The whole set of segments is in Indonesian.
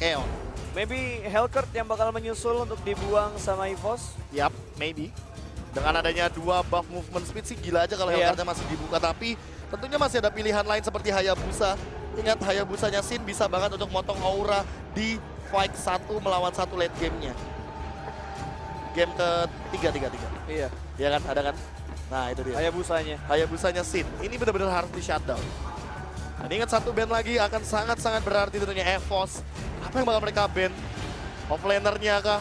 Keon. Maybe Hellcurt yang bakal menyusul untuk dibuang sama EVOS. Yap, maybe. Dengan adanya 2 buff movement speed sih gila aja kalau Hellcurtnya masih dibuka. Tapi tentunya masih ada pilihan lain seperti Hayabusa. Ingat Hayabusanya Sin bisa banget untuk motong aura di fight 1 melawan 1 late game-nya. Game ke-3. Iya. Iya kan, ada kan? Nah itu dia. Hayabusanya Sin. Ini benar-benar harus di shutdown. Dan ingat satu band lagi akan sangat-sangat berarti tentunya EVOS. Apa yang bakal mereka ban? Offlanernya kah?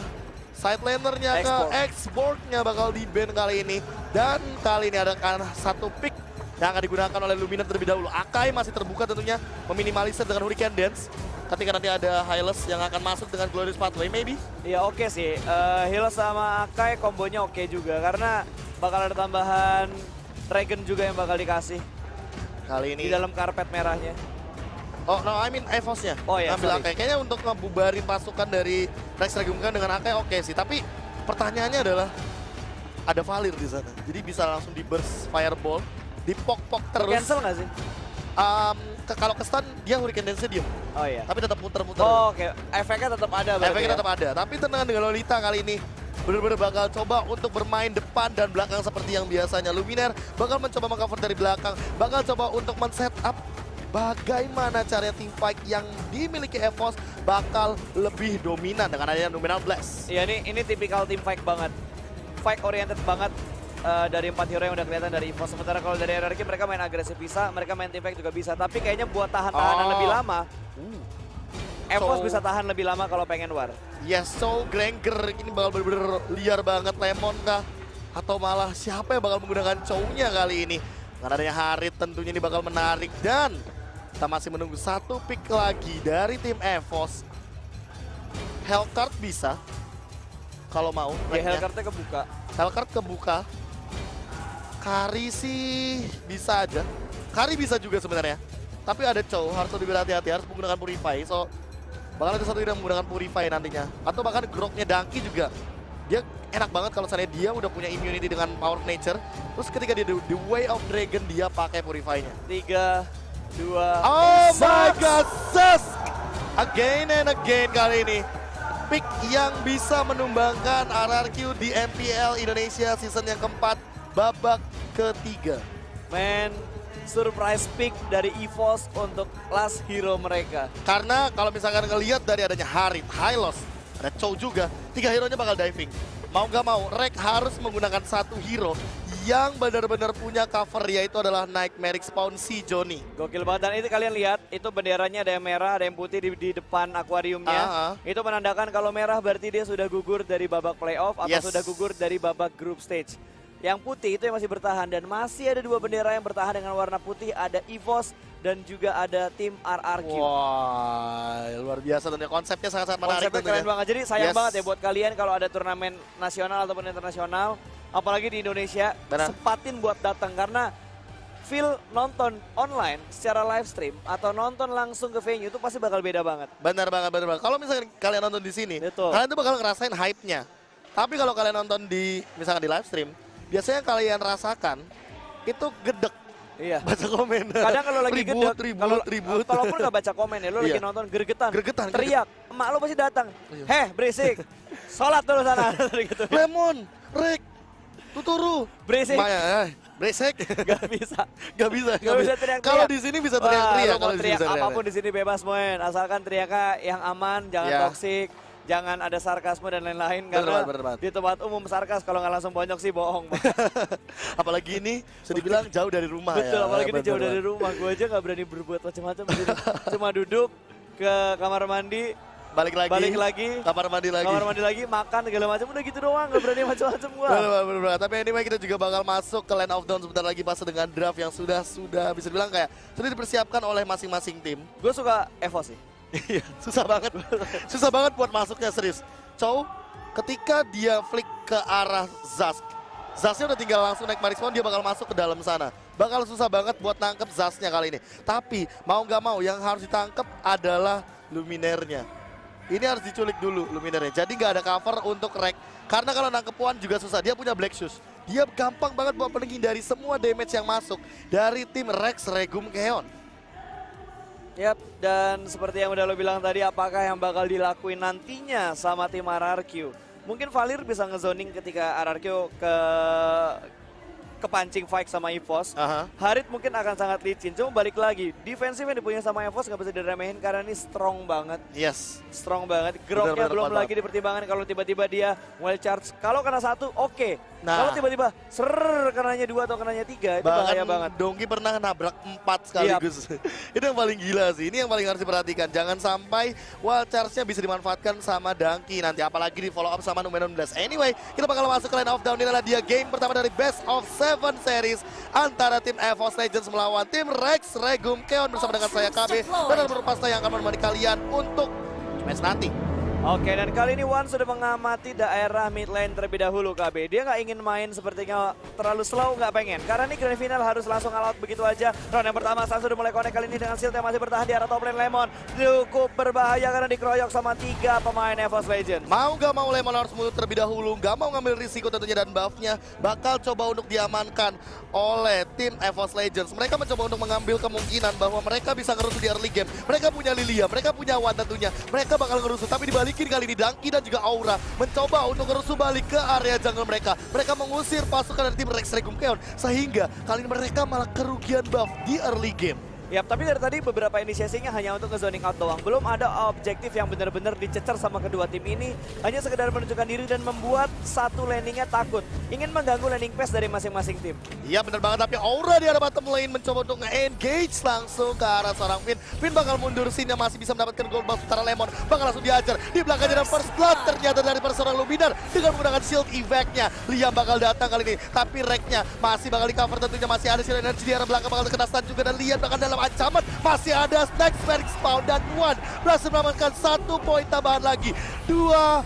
Side lanernya kah? Export-nya bakal di-ban kali ini. Dan kali ini ada satu pick yang akan digunakan oleh Luminar terlebih dahulu. Akai masih terbuka tentunya, meminimalisir dengan Hurricane Dance. Ketika nanti ada Hylos yang akan masuk dengan Glorious Pathway, maybe? Iya oke sih, Hylos sama Akai kombonya oke juga. Karena bakal ada tambahan Dragon juga yang bakal dikasih. Kali ini di dalam karpet merahnya. Oh no, I mean EVOS-nya. Oh iya, ambil Akai. Kayaknya untuk ngebubarin pasukan dari Rex Regum dengan Akai oke sih. Tapi pertanyaannya adalah, ada Valir di sana. Jadi bisa langsung di burst Fireball. Dipok-pok terus. Cancel nggak sih? Kalau ke stun dia Hurricane Dance diem. Oh iya. Tapi tetap muter-muter. Oh oke, efeknya tetap ada berarti. Efeknya tetap ada. Tapi tenang dengan Lolita kali ini. Benar-benar bakal coba untuk bermain depan dan belakang seperti yang biasanya. Luminar bakal mencoba mengcover dari belakang. Bakal coba untuk men-setup bagaimana caranya team fight yang dimiliki EVOS bakal lebih dominan dengan adanya Numenal Blast. Iya ini tipikal team fight banget. Fight oriented banget. Dari 4 hero yang udah kelihatan dari EVOS. Sementara kalau dari RRQ mereka main agresif bisa, mereka main team fight juga bisa. Tapi kayaknya buat tahan-tahanan lebih lama, EVOS bisa tahan lebih lama kalau pengen war. Yes, so Granger ini bakal bener-bener liar banget. Lemon kah? Atau malah siapa yang bakal menggunakan Chow-nya kali ini? Karena adanya Harit tentunya ini bakal menarik. Dan kita masih menunggu satu pick lagi dari tim EVOS. Hellcurt bisa, kalau mau. Ya, Hellcurt-nya kebuka. Hellcurt kebuka. Kari sih bisa aja. Kari bisa juga sebenarnya. Tapi ada Chow, harus lebih berhati-hati, harus menggunakan Purify. So, bakal ada satu yang menggunakan Purify nantinya. Atau bahkan Groknya Danki juga. Dia enak banget kalau misalnya dia udah punya immunity dengan Power of Nature. Terus ketika dia the Way of Dragon, dia pakai Purify-nya. 3, 2, oh my god, Zusk! Again and again kali ini. Pick yang bisa menumbangkan RRQ di MPL Indonesia season yang keempat, babak ketiga. Man, surprise pick dari EVOS untuk last hero mereka. Karena kalau misalkan ngelihat dari adanya Harit, Hylos, ada Chow juga, 3 hero-nya bakal diving. Mau gak mau, Rek harus menggunakan satu hero yang benar-benar punya cover, yaitu adalah Nightmare Spawn si Johnny. Gokil banget, dan itu kalian lihat, itu benderanya ada yang merah, ada yang putih di depan akuariumnya. Itu menandakan kalau merah berarti dia sudah gugur dari babak playoff atau sudah gugur dari babak group stage. Yang putih itu yang masih bertahan, dan masih ada 2 bendera yang bertahan dengan warna putih, ada EVOS dan juga ada tim RRQ. Wah, luar biasa tentunya, konsepnya sangat-sangat menarik. Konsepnya keren banget, jadi sayang banget ya buat kalian kalau ada turnamen nasional ataupun internasional, apalagi di Indonesia, sempatin buat datang karena feel nonton online secara live stream atau nonton langsung ke venue itu pasti bakal beda banget. Benar banget. Kalau misalkan kalian nonton di sini, kalian tuh bakal ngerasain hype-nya. Tapi kalau kalian nonton di misalkan di live stream, biasanya kalian rasakan itu gedek. Iya. Baca komen. Kadang kalau lagi gedek, ribut. Kalaupun nggak baca komen ya, lo lagi nonton gregetan, teriak, emak lo pasti datang. Heh, berisik, sholat dulu sana. Gitu. Lemon, Rek, tuturu, berisik. Berisik. Gak bisa teriak-teriak. Kalau di sini bisa teriak-teriak. Kalau teriak apapun di sini bebas, Moen. Asalkan teriaknya yang aman, jangan toksik. Jangan ada sarkasme dan lain-lain, karena di tempat umum sarkas kalau nggak langsung bonyok sih bohong. Apalagi ini bisa dibilang jauh dari rumah. Betul, apalagi ini jauh dari rumah. Gue aja nggak berani berbuat macam-macam. Cuma duduk ke kamar mandi, balik lagi, kamar mandi lagi, makan segala macam, udah gitu doang, nggak berani macam-macam gua. Bener. Tapi anyway kita juga bakal masuk ke Land of Dawn sebentar lagi pas dengan draft yang sudah bisa dibilang kayak sudah dipersiapkan oleh masing-masing tim. Gue suka EVOS sih. Iya, susah banget buat masuknya, serius. Chow, ketika dia flick ke arah Zaznya udah tinggal langsung naik Marismon, dia bakal masuk ke dalam sana. Bakal susah banget buat nangkep Zaznya kali ini. Tapi mau nggak mau yang harus ditangkep adalah Luminernya. Ini harus diculik dulu Luminernya. Jadi nggak ada cover untuk Rek. Karena kalau nangkep Puan juga susah, dia punya Black Shoes. Dia gampang banget buat menghindari semua damage yang masuk dari tim Rex Regum Keon. Yap, dan seperti yang udah lo bilang tadi, apakah yang bakal dilakuin nantinya sama tim RRQ? Mungkin Valir bisa ngezoning ketika RRQ kepancing fight sama EVOS. Harit mungkin akan sangat licin, cuma balik lagi, defensif yang dipunya sama EVOS gak bisa diremehin karena ini strong banget. Yes. Strong banget, groknya belum lagi dipertimbangkan kalau tiba-tiba dia well charge. Kalau kena 1, oke. Kalau tiba-tiba kenanya 2 atau kenanya 3, itu bahaya banget. Dongki pernah nabrak 4 sekaligus. Itu yang paling gila sih, ini yang paling harus diperhatikan. Jangan sampai wild charge-nya bisa dimanfaatkan sama Dongki nanti, apalagi di follow up sama Numenon Blast. Anyway, kita bakal masuk ke line of down. Ini adalah dia game pertama dari Best of 7 series antara tim EVOS Legends melawan tim Rex Regum Keon bersama dengan saya KB. Dan ada beberapa pasta yang akan menemani kalian untuk match nanti. Oke, dan kali ini Wan sudah mengamati daerah mid lane terlebih dahulu KB. Dia nggak ingin main sepertinya terlalu slow, nggak pengen. Karena ini grand final harus langsung all out begitu aja. Round yang pertama Sang sudah mulai connect kali ini dengan shield yang masih bertahan di arah top lane Lemon. Cukup berbahaya karena dikeroyok sama 3 pemain EVOS Legends. Mau gak mau Lemon harus mundur terlebih dahulu, gak mau ngambil risiko tentunya, dan buffnya bakal coba untuk diamankan oleh tim EVOS Legends. Mereka mencoba untuk mengambil kemungkinan bahwa mereka bisa ngerusuh di early game. Mereka punya Lilia, mereka punya Wan tentunya. Mereka bakal ngerusuh, tapi dibalikin kali ini Dongki dan juga Aura mencoba untuk ngerusuh balik ke area jungle mereka. Mereka mengusir pasukan dari tim Rex Regum Keon, sehingga kali ini mereka malah kerugian buff di early game. Yap, tapi dari tadi beberapa inisiasinya hanya untuk nge-zoning out doang. Belum ada objektif yang benar-benar dicecer sama kedua tim ini. Hanya sekedar menunjukkan diri dan membuat satu landingnya takut. Ingin mengganggu landing pace dari masing-masing tim. Iya benar banget, tapi Aura di arah bottom lane mencoba untuk nge-engage langsung ke arah seorang Finn. Finn bakal mundur, Sinnya masih bisa mendapatkan gold buff sementara Lemon bakal langsung diajar. Di belakangnya ada first blood ternyata dari seorang Luminar dengan menggunakan shield effect-nya. Liam bakal datang kali ini, tapi Rek-nya masih bakal di cover tentunya. Masih ada shield energy di arah belakang, bakal kena stun juga, dan Liam bakal dalam ancaman. Masih ada Snack Phoenix Spawn, dan Wan berhasil mendapatkan 1 poin tambahan lagi. 2-0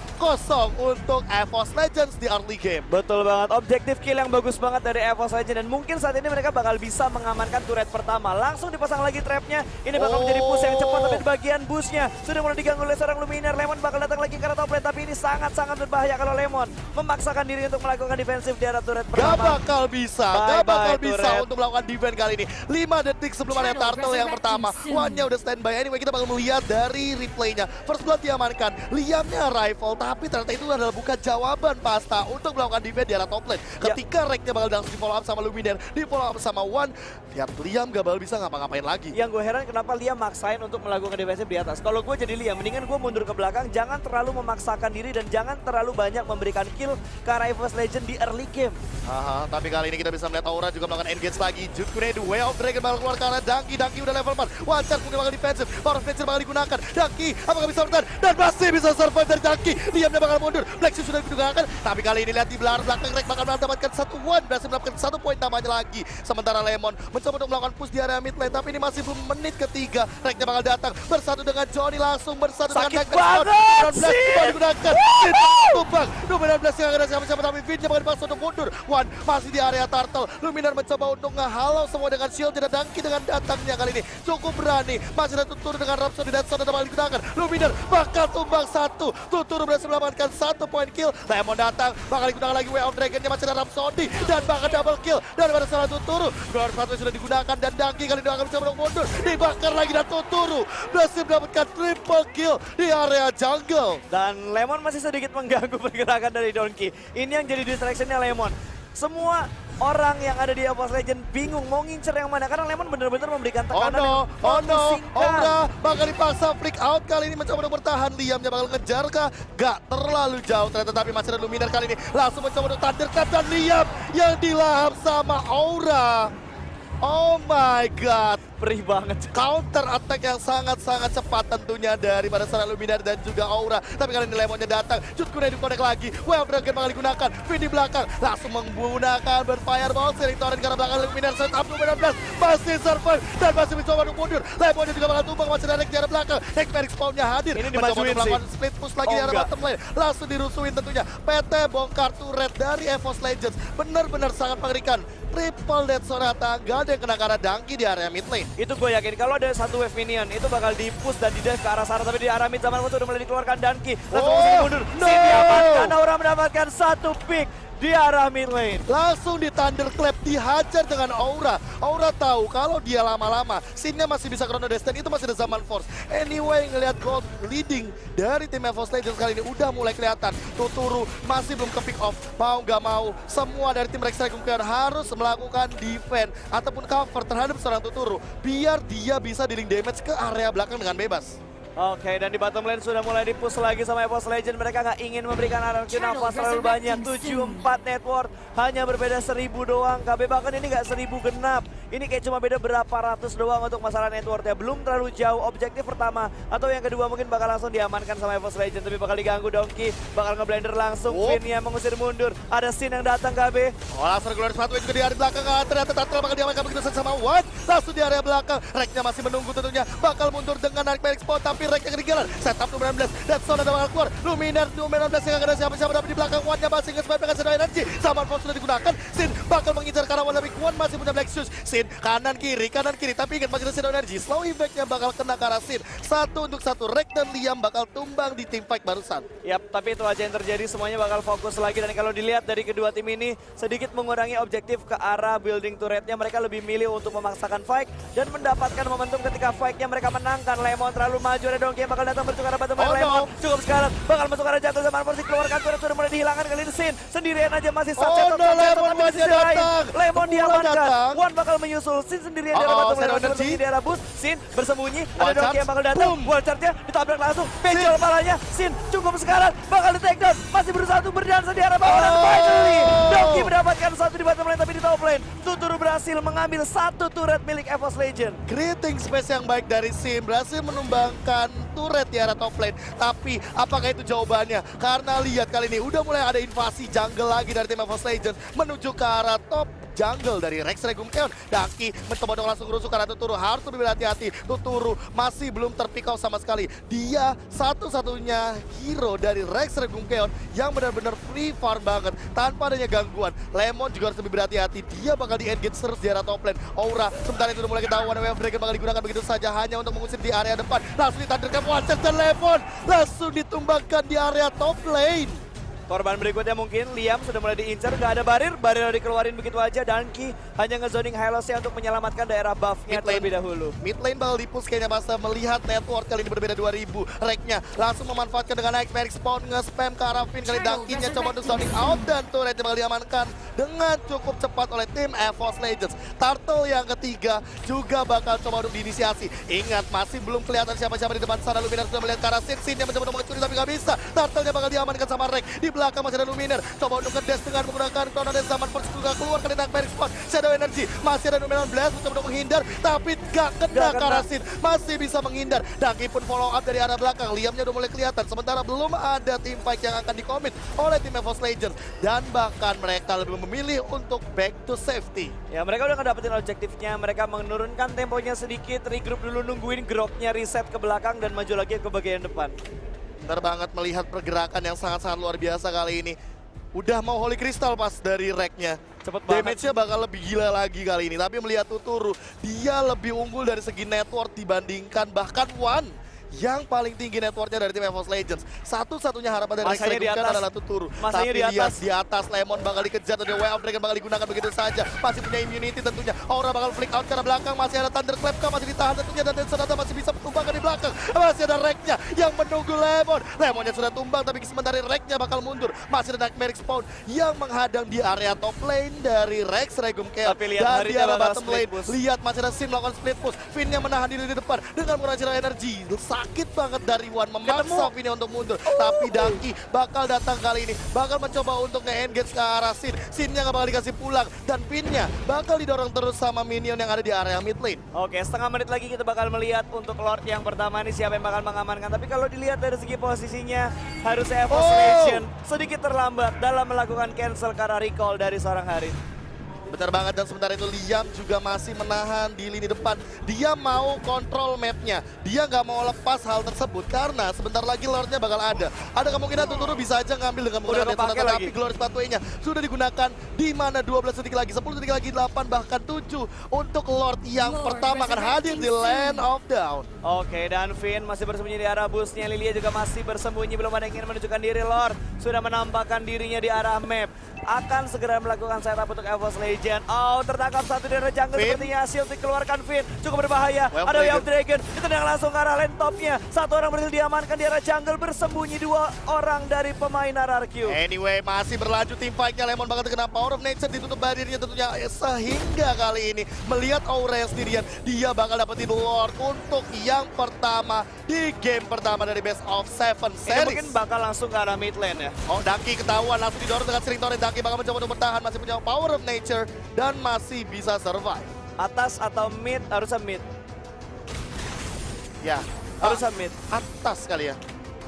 untuk EVOS Legends di early game. Betul banget, objektif kill yang bagus banget dari EVOS Legends, dan mungkin saat ini mereka bakal bisa mengamankan turret pertama. Langsung dipasang lagi trapnya. Ini bakal menjadi push yang cepat, tapi di bagian bushnya sudah mulai diganggu oleh seorang Luminar. Lemon bakal datang lagi ke arah top lane, tapi ini sangat-sangat berbahaya kalau Lemon memaksakan diri untuk melakukan defensif di arah turret pertama. Gak bakal bisa untuk melakukan defense kali ini. 5 detik sebelum ada turtle yang pertama, Wan-nya udah standby. Anyway, kita bakal melihat dari replaynya. First blood diamankan, Liamnya rifle, tapi ternyata itu adalah bukan jawaban pasta untuk melakukan defense di arah top lane. Ketika Rek-nya bakal langsung di follow up sama Luminar, di follow up sama Wan, lihat Liam gak bakal bisa ngapa-ngapain lagi. Yang gue heran kenapa Liam maksain untuk melakukan defensif di atas. Kalau gue jadi Liam, mendingan gue mundur ke belakang, jangan terlalu memaksakan diri dan jangan terlalu banyak memberikan kill ke arah EVOS Legends di early game. Tapi kali ini kita bisa melihat Aura juga melakukan engage lagi. Jude Kunedu, Way of Dragon bakal keluar karena Dongki udah level 4. One charge mungkin bakal defensif, Power of Nature bakal digunakan. Dongki apakah bisa bertahan? Dan masih bisa survive dari Dongki. Liamnya bakal mundur, Black Shoes sudah digunakan. Tapi kali ini lihat di belakang Rek bakal mendapatkan 1-1, berhasil mendapatkan 1 poin tambahnya lagi. Sementara Lemon mencoba untuk melakukan push di area mid lane, tapi ini masih belum menit ketiga. Reknya bakal datang bersatu dengan Johnny, langsung bersatu sakit dengan banget sih. Digunakan. Tumbang, Luminar Blast yang ada siapa-siapa, tapi Vinnya bakal dipaksa untuk mundur. Wan masih di area turtle. Luminar mencoba untuk ngehalau semua dengan shield, dan Dongki dengan datangnya kali ini cukup berani. Masih ada Tuturu dengan Rhapsody dan Soda bakal digunakan. Luminar bakal tumbang 1. Tuturu berhasil mendapatkan 1 poin kill. Lemon datang, bakal digunakan lagi Way of Dragon-nya, masih ada Rhapsody dan bakal double kill daripada salah Tuturu. Guard satu sudah digunakan, dan Dongki kali ini akan mencoba untuk mundur. Dibakar lagi, dan Tuturu berhasil mendapatkan triple kill di area jungle. Dan Lemon masih sedikit mengganggu pergerakan dari Dongki. Ini yang jadi distraction-nya Lemon. Semua orang yang ada di EVOS Legends bingung mau ngincer yang mana, karena Lemon benar-benar memberikan tekanan Aura bakal dipaksa flick out kali ini, mencoba untuk bertahan. Liamnya bakal ngejar kah? Gak terlalu jauh ternyata, tapi masih ada Luminar kali ini langsung mencoba untuk thunderclap, dan Liam yang dilahap sama Aura. Oh my god, perih banget. Counter attack yang sangat-sangat cepat tentunya daripada seorang Luminar dan juga Aura. Tapi kali ini Lemonnya datang, Jude Kunedu connect lagi. Way of Dragon bakal digunakan, Vin di belakang langsung menggunakan berfireball, sering torrent karena belakang Luminar set up. Luminar Blast masih survive dan masih mencoba untuk mundur. Lemonnya juga bakal tumbang, masih ada Rek di arah belakang. Rek Phoenix Spawn-nya hadir, ini mencoba untuk dimajuin melakukan split push lagi di arah bottom lane. Langsung dirusuin tentunya. PT bongkar turret dari EVOS Legends, benar-benar sangat mengerikan. Triple death Sonata, gak ada yang kena ke arah Dongki di area mid lane. Itu gue yakin kalau ada satu wave minion itu bakal di-push dan di-dive ke arah sana, tapi di arah mid zaman udah mulai dikeluarkan Dongki. Langsung mundur. Si diamankan, Aura mendapatkan 1 pick. di arah mid lane. Langsung di Thunderclap dihajar dengan Aura. Aura tahu kalau dia lama-lama Sin-nya masih bisa Chrono Dash dan itu masih ada Zaman Force. Anyway, ngelihat gold leading dari tim EVOS Legends kali ini udah mulai kelihatan. Tuturu masih belum ke pick off. Mau gak mau, semua dari tim Rex Regum harus melakukan defense ataupun cover terhadap seorang Tuturu biar dia bisa dealing damage ke area belakang dengan bebas. Oke, dan di bottom lane sudah mulai di-push lagi sama EVOS Legend. Mereka nggak ingin memberikan RRQ nafas terlalu banyak. 74 net worth, hanya berbeda 1000 doang. KB bahkan ini nggak 1000 genap. Ini kayak cuma beda berapa ratus doang untuk masalah net worth ya. Belum terlalu jauh. Objektif pertama atau yang kedua mungkin bakal langsung diamankan sama EVOS Legend. Tapi bakal diganggu Donkey, bakal ngeblender langsung. Finn-nya mengusir mundur. Ada Sin yang datang KB. Langsung regular sepatu juga di area belakang. Ternyata Turtle bakal diamankan begitu saja sama Wan. Langsung di area belakang. Reknya masih menunggu tentunya. Bakal mundur dengan narik Merix Spot. Tapi Reknya ketinggalan. Setup Numeran Blast. Deadstone ada bakal keluar. Numeran Blast yang gak ada siapa-siapa. Tapi di belakang Wan-nya masih nge-swipe dengan Shadow Energy. Zaman Force sudah digunakan. Sin bakal mengincar karena Wan, tapi Wan masih punya Black Shoes. Sin kanan kiri. Tapi ingat masih ada Shadow Energy. Slow impact-nya bakal kena ke arah Sin. 1 untuk 1. Rek dan Liam bakal tumbang di team fight barusan. Yap, tapi itu aja yang terjadi. Semuanya bakal fokus lagi. Dan kalau dilihat dari kedua tim ini sedikit mengurangi objektif ke arah building turretnya. Mereka lebih milih untuk memaksakan fight dan mendapatkan momentum ketika fight-nya mereka menangkan. Lemon terlalu maju. Ada Donkey yang bakal datang bercuk arah bottom lane. Lemon cukup sekarang. Bakal masuk arah jatuh Zaman Force dikeluarkan. Turret sudah mulai dihilangkan kali ini. Sin sendirian aja masih Lemon masih datang. Lemon diamankan. Wan bakal menyusul. Sin sendirian di arah bottom lane. Bersembunyi di arah boost. Sin bersembunyi. Ada Donkey yang bakal datang. Wall charge-nya ditabrak langsung. Penjol palanya. Sin cukup sekarang. Bakal di take down. Masih berusaha untuk berdansa di arah bawah. Dan finally Donkey mendapatkan 1 di bottom lane tapi di top lane. Tuturu berhasil mengambil 1 turret milik EVOS Legend. Creating space yang baik dari Sin, berhasil menumbangkan turret di arah top lane. Tapi apakah itu jawabannya? Karena lihat kali ini udah mulai ada invasi jungle lagi dari tim EVOS Legends menuju ke arah top jungle dari Rex Regum Keon. Daki mencoba dong langsung rusuk karena Tuturu harus lebih berhati-hati. Tuturu masih belum terpikau sama sekali. Dia satu-satunya hero dari Rex Regum Keon yang benar-benar free farm banget tanpa adanya gangguan. Lemon juga harus lebih berhati-hati. Dia bakal di-engage terus di arah top lane. Aura sebentar itu udah mulai ketahuan. Wave Breaker bakal digunakan begitu saja hanya untuk mengusir di area depan. Langsung ditandurkan Watchers dan Lemon langsung ditumbangkan di area top lane. Korban berikutnya mungkin Liam sudah mulai diincar, nggak ada barir dikeluarin begitu aja. Danki hanya ngezoning Hylosnya untuk menyelamatkan daerah buff-nya terlebih dahulu. Mid lane bakal dipush kayaknya masa melihat network kali ini berbeda 2000. Reknya langsung memanfaatkan dengan naik Merix Spawn nge-spam ke arah Finn kali Dankinya coba untuk zoning out dan turretnya bakal diamankan dengan cukup cepat oleh tim EVOS Legends. Turtle yang ketiga juga bakal coba untuk diinisiasi. Ingat masih belum kelihatan siapa-siapa di depan sana. Luminar sudah melihat ke arah Sin yang mencoba untuk mencuri tapi nggak bisa. Turtle-nya bakal diamankan sama Rek. Di belakang masih ada Luminar. Coba untuk ngedes dengan menggunakan Chrono Dash. Zaman Force juga keluar kali naik Merix Spawn. Shadow Energy masih ada Numeran Blast mencoba untuk menghindar tapi gak kena ke arah Sin. Masih bisa menghindar. Daki pun follow up dari arah belakang. Liamnya udah mulai kelihatan. Sementara belum ada team fight yang akan dikomit oleh tim EVOS Legends. Dan bahkan mereka lebih memilih untuk back to safety. Ya mereka udah ngedapetin objektifnya. Mereka menurunkan temponya sedikit. Regroup dulu nungguin groknya reset ke belakang dan maju lagi ke bagian depan. Benar banget melihat pergerakan yang sangat-sangat luar biasa kali ini. Udah mau Holy Crystal pas dari Reknya. Cepet banget. Damage-nya bakal lebih gila lagi kali ini. Tapi melihat Tuturu, dia lebih unggul dari segi network dibandingkan bahkan Wan yang paling tinggi networknya dari tim EVOS Legends. Satu-satunya harapan dari Rex Regum adalah Tuturu. Tapi lihat di atas Lemon bakal dikejar dan Way of Dragon bakal digunakan begitu saja. Masih punya immunity tentunya. Aura bakal flick out ke arah belakang. Masih ada Thunderclap masih ditahan tentunya dan Sonata masih bisa tumbangkan di belakang. Masih ada Reknya yang menunggu Lemon. Lemonnya sudah tumbang tapi sementara Reknya bakal mundur. Masih ada Merix Spawn yang menghadang di area top lane dari Rex Regum Keon. Dan di arah bottom lane lihat masih ada Sin melakukan split push. Finn-nya menahan diri di depan dengan menggunakan energi. Sakit banget dari Wan memaksa Finn untuk mundur. Tapi Danki bakal datang kali ini. Bakal mencoba untuk nge-engage ke arah Sin. Sin-nya gak bakal dikasih pulang. Dan Finn-nya bakal didorong terus sama minion yang ada di area mid lane. Oke, setengah menit lagi kita bakal melihat untuk Lord yang pertama ini siapa yang bakal mengamankan. Tapi kalau dilihat dari segi posisinya harusnya EVOS Legends sedikit terlambat dalam melakukan cancel karena recall dari seorang Harit. Benar banget, dan sementara itu Liam juga masih menahan di lini depan. Dia mau kontrol mapnya, dia nggak mau lepas hal tersebut karena sebentar lagi Lordnya bakal ada. Ada kemungkinan Tuturu bisa aja ngambil dengan menggunakan Detonata, tapi Glory Pathway-nya sudah digunakan di mana 12 detik lagi, 10 detik lagi, 8 bahkan 7 untuk Lord yang pertama akan hadir di Land of Dawn. Oke, dan Finn masih bersembunyi di arah busnya. Lilia juga masih bersembunyi, belum ada yang ingin menunjukkan diri. Lord sudah menampakkan dirinya di arah map. Akan segera melakukan setup untuk EVOS Legend. Oh, tertangkap satu dari jungle sepertinya. Shield dikeluarkan Finn, cukup berbahaya. Ada Way of Dragon, ditendang langsung ke arah lane topnya. Satu orang berhasil diamankan di arah jungle, bersembunyi 2 orang dari pemain RRQ. Anyway, masih berlanjut tim fight-nya. Lemon bakal terkena Power of Nature, ditutup bariernya tentunya. Sehingga kali ini melihat Aura yang sendirian, dia bakal dapetin Lord untuk yang pertama di game pertama dari Best of 7 series. Ini mungkin bakal langsung ke arah mid lane ya. Oh, Dunkey ketahuan, langsung didorong dengan sering torrent. Dunkey bakal mencoba untuk bertahan, masih punya Power of Nature dan masih bisa survive. Atas atau mid? Harusnya mid. Ya, Harusnya mid. atas kali ya.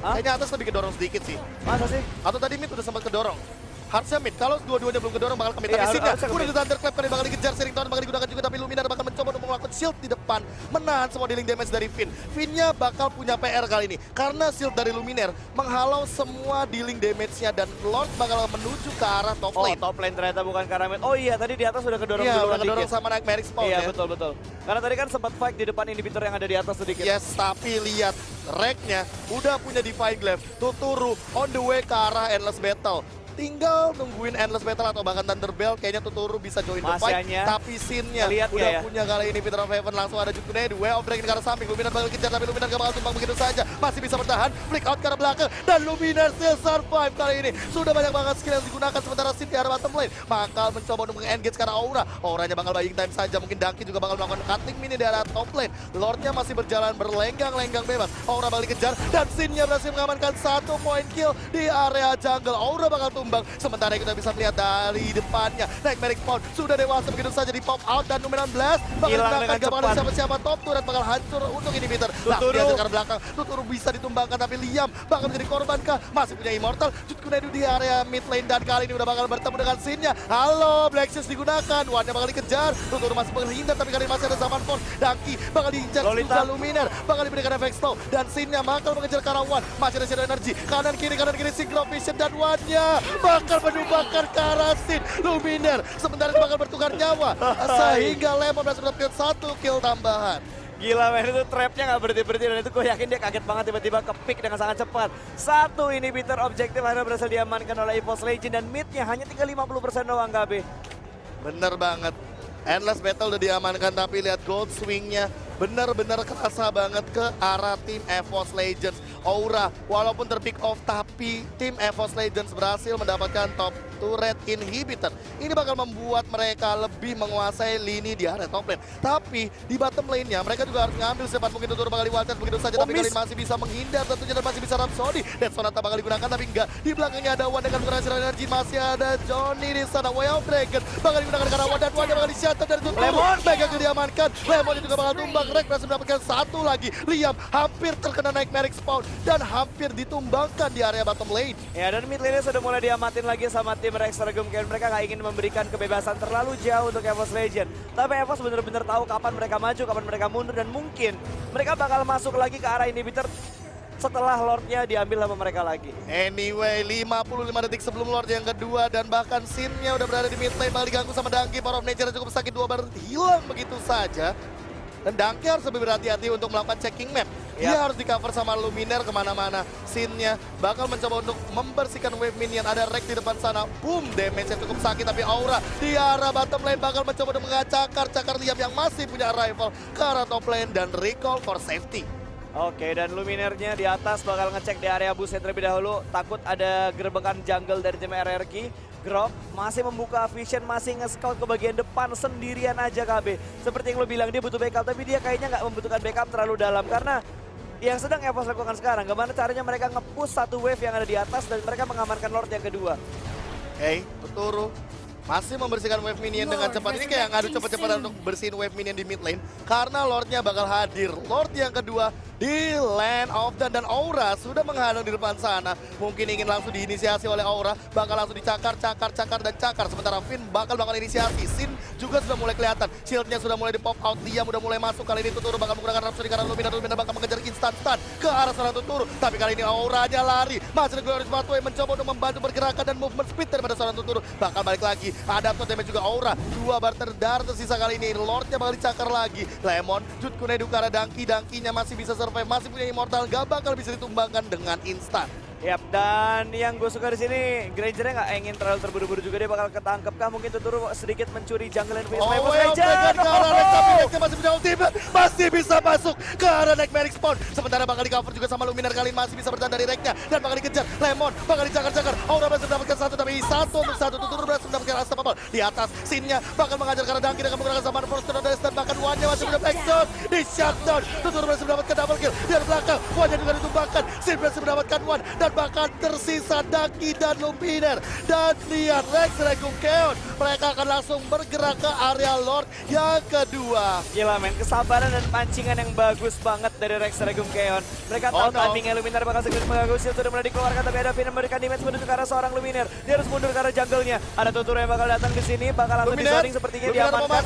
Hah? Kayaknya atas lebih kedorong sedikit sih. Masa sih? Atau tadi mid udah sempat kedorong. Harusnya mid, kalau dua-duanya belum kedorong bakal ke mid. Iya, Tapi Sinnya harusnya ke udah mid. di Thunderclap kan bakal dikejar, sering tahun bakal digunakan juga. Tapi Luminar bakal mencoba untuk melakukan shield di depan, menahan semua dealing damage dari Finn. Finn-nya bakal punya PR kali ini, karena shield dari Luminar menghalau semua dealing damage-nya. Dan Lord bakal menuju ke arah top Oh, lane. top lane ternyata bukan ke arah mid. Oh iya, tadi di atas sudah kedorong Iya, duluan udah kedorong dikit. sama Nightmare Spawn Iya, ya. betul. Karena tadi kan sempat fight di depan inhibitor yang ada di atas sedikit. Yes, tapi lihat Rek-nya udah punya Divine Glaive. Tuturu on the way ke arah Endless Battle. Tinggal nungguin Endless Battle atau bahkan Thunderbell, kayaknya Tuturu bisa join the fight. Masianya. Tapi Sin-nya Lihat udah ya. punya kali ini. Peter of Heaven langsung ada Jutkunedi, Way of Dragon ke arah samping. Luminar bakal kejar, tapi Luminar gak bakal tumbang begitu saja. Masih bisa bertahan, flick out ke arah belakang. Dan Luminar still survive kali ini. Sudah banyak banget skill yang digunakan, sementara Sin di arah bottom lane bakal mencoba untuk meng-engage ke arah Aura. Auranya bakal buying time saja, mungkin Dunkey juga bakal melakukan cutting mini di arah top lane. Lordnya masih berjalan berlenggang-lenggang bebas. Aura bakal dikejar, dan Sin-nya berhasil mengamankan 1 point kill di area jungle. Aura bakal tumbang, sementara kita bisa melihat dari depannya Nightmare Spawn sudah dewasa begitu saja di pop out, dan Luminar Blast bakal hilang digunakan, dengan gak bakal cepat. siapa-siapa. Top turret bakal hancur untuk inhibitor. Nah, dia ke belakang, Tuturu bisa ditumbangkan, tapi Liam bakal menjadi korban kah? Masih punya Immortal, Jutkunedi di area mid lane, dan kali ini udah bakal bertemu dengan Sin-nya. Halo, Black Shield digunakan, One-nya bakal dikejar, Tuturu masih menghindar, tapi kali ini masih ada Zaman Force. Dunkey bakal diinjak juga, Luminar bakal diberikan efek slow, dan Sin-nya bakal mengejar ke arah One. Masih ada Shadow Energy, kanan kiri Synchro Vision, dan One-nya bakal bakar ke arah Sin. Luminar sementara itu bakal bertukar nyawa, sehingga Lemon berhasil mendapatkan 1 kill tambahan. Gila men, itu trapnya gak berhenti-berhenti, dan itu gue yakin dia kaget banget tiba-tiba ke-pick dengan sangat cepat. 1 inhibitor objektif akhirnya berhasil diamankan oleh EVOS Legend, dan midnya hanya tinggal 50% doang KB. Bener banget, Endless Battle udah diamankan, tapi lihat Gold Swing-nya benar-benar kerasa banget ke arah tim EVOS Legends. Aura walaupun terpick off, tapi tim EVOS Legends berhasil mendapatkan top turret inhibitor. Ini bakal membuat mereka lebih menguasai lini di area top lane. Tapi di bottom lane-nya mereka juga harus ngambil secepat mungkin. Tuturu bakal di-one begitu saja, tapi kali ini masih bisa menghindar tentunya, dan masih bisa Rhapsody. Dan Sonata bakal digunakan, tapi enggak. Di belakangnya ada One dengan berhasil energi, masih ada Johnny di sana. Way of Dragon bakal digunakan karena One, dan One bakal di-shatter dari Tuturu. Lemon! Mega diamankan, Lemon juga bakal tumbang. Rek berhasil mendapatkan 1 lagi. Liam hampir terkena Nightmare Spawn dan hampir ditumbangkan di area bottom lane. Ya, dan mid lane sudah mulai diamatin lagi sama tim Rex Regum. Mereka nggak ingin memberikan kebebasan terlalu jauh untuk EVOS Legend. Tapi EVOS benar-benar tahu kapan mereka maju, kapan mereka mundur, dan mungkin mereka bakal masuk lagi ke arah inhibitor setelah Lordnya diambil sama mereka lagi. Anyway, 55 detik sebelum Lord yang kedua, dan bahkan Sin-nya udah berada di mid lane, bakal diganggu sama Dunkey. Power of Nature cukup sakit, 2 bar hilang begitu saja. Dan Dunkey harus lebih berhati-hati untuk melakukan checking map. Dia harus di cover sama Luminar kemana-mana. Sin-nya bakal mencoba untuk membersihkan wave minion. Ada Rek di depan sana. Boom, damage-nya cukup sakit. Tapi Aura di arah bottom lane bakal mencoba untuk mengacakar Liam yang masih punya arrival ke arah top lane, dan recall for safety. Oke, dan Luminarnya di atas bakal ngecek di area busnya terlebih dahulu. Takut ada gerbekan jungle dari tim RRQ. Grok masih membuka vision, masih nge-scout ke bagian depan sendirian aja KB. Seperti yang lo bilang, dia butuh backup, tapi dia kayaknya nggak membutuhkan backup terlalu dalam. Karena yang sedang EVOS lakukan sekarang, gimana caranya mereka nge-push 1 wave yang ada di atas, dan mereka mengamankan Lord yang kedua. Tuturu masih membersihkan wave minion dengan cepat. Ini kayak ngadu cepet-cepetan untuk bersihin wave minion di mid lane, karena Lordnya bakal hadir. Lord yang kedua di Land of Dawn. Dan Aura sudah menghadang di depan sana. Mungkin ingin langsung diinisiasi oleh Aura. Bakal langsung dicakar, dan cakar. Sementara Finn bakal inisiasi. Sin juga sudah mulai kelihatan. Shieldnya sudah mulai di pop out. Dia udah mulai masuk. Kali ini Tuturu bakal menggunakan Rhapsody karena Lumina bakal mengejar instant stun ke arah seorang Tuturu. Tapi kali ini Auranya lari. Masih ada Glorious Pathway mencoba untuk membantu pergerakan dan movement speed daripada seorang Tuturu. Bakal balik lagi. Ada auto damage juga Aura. 2 barter dar tersisa kali ini. Lordnya bakal dicakar lagi. Lemon, Jutkunedu ke arah Dankinya masih bisa survive. Masih punya immortal. Gak bakal bisa ditumbangkan dengan instan. Yap, dan yang gue suka di sini Granger-nya nggak ingin terlalu terburu-buru juga, dia bakal ketangkep kah? Mungkin Tuturu sedikit mencuri jungle and face. Oh, Granger ke arah Next, tapi Next masih punya ultimate, masih bisa masuk ke arah Nightmare Spawn. Sementara bakal di cover juga sama Luminar, kali ini masih bisa bertahan dari Reknya dan bakal dikejar. Lemon bakal dicakar-cakar. Aura berhasil mendapatkan satu, tapi satu untuk satu. Tuturu berhasil mendapatkan Asta Papal di atas. Sinnya bakal mengajar ke arah Danki dengan menggunakan Zaman Force dan bahkan One-nya masih punya Blackstone di shutdown. Tuturu berhasil mendapatkan double kill di belakang. One-nya juga ditumbangkan. Sin berhasil mendapatkan One dan bahkan tersisa Danki dan Luminar. Dan lihat Rex Regum Chaos, mereka akan langsung bergerak ke area Lord yang kedua. Gila men, kesabaran dan pancingan yang bagus banget dari Rex Regum Chaos. Mereka tahu timingnya Luminar bakal segera mengganggu. Shield sudah mulai dikeluarkan, tapi ada Finn memberikan damage menuju ke arah seorang Luminar. Dia harus mundur ke arah jungle-nya. Ada Tuturu yang bakal datang di sini, bakal langsung di-zoning sepertinya diamankan. Luminar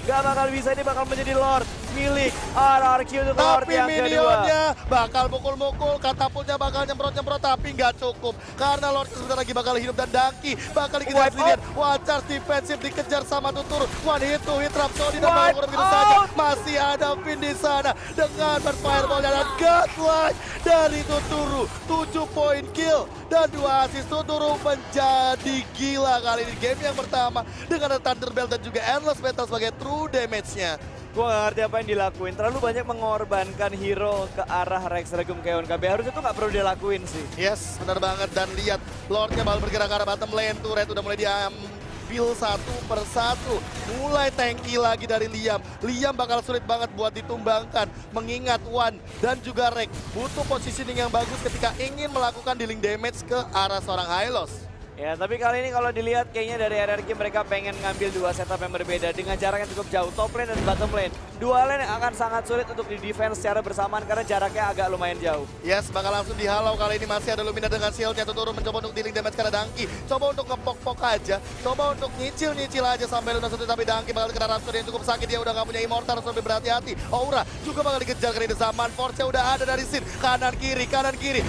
gak bakal bisa, ini bakal menjadi Lord milik RRQ untuk Lord yang kedua. Tapi minionnya bakal mukul-mukul, katapultnya bakal nyemprot-nyemprot, tapi nggak cukup. Karena Lord sebentar lagi bakal hidup dan Danki bakal dikejar sendirian. Wacars defensif dikejar sama Tuturu. One hit to hit Rhapsody dan bakal kurang begitu saja. Masih ada Finn di sana dengan fireball dan godlike dari Tuturu. 7 point kill dan 2 assist. Tuturu menjadi gila kali ini game yang pertama dengan Thunderbelt dan juga Endless Battle sebagai true damage-nya. Gue gak ngerti apa yang dilakuin, terlalu banyak mengorbankan hero ke arah Rex Regum Chaos KB. Harusnya tuh gak perlu dilakuin sih. Yes, benar banget. Dan lihat Lordnya bakal bergerak ke arah bottom lane. Turret udah mulai diambil satu persatu. Mulai tanky lagi dari Liam. Liam bakal sulit banget buat ditumbangkan. Mengingat One dan juga Rex butuh positioning yang bagus ketika ingin melakukan dealing damage ke arah seorang Hylos. Ya, tapi kali ini kalau dilihat kayaknya dari RRQ mereka pengen ngambil 2 setup yang berbeda dengan jarak yang cukup jauh, top lane dan bottom lane. 2 lane yang akan sangat sulit untuk di-defense secara bersamaan karena jaraknya agak lumayan jauh. Yes, bakal langsung dihalau kali ini. Masih ada Lumina dengan shieldnya. Tuturu mencoba untuk dealing damage karena Danki. Coba untuk ngepok-pok aja, coba untuk nyicil-nyicil aja sampai lunas, tapi Danki bakal kena Rhapsody yang cukup sakit. Dia udah gak punya immortal, harus lebih berhati-hati. Aura juga bakal dikejar kali ini. Zaman Force-nya udah ada dari Sin. Kanan kiri.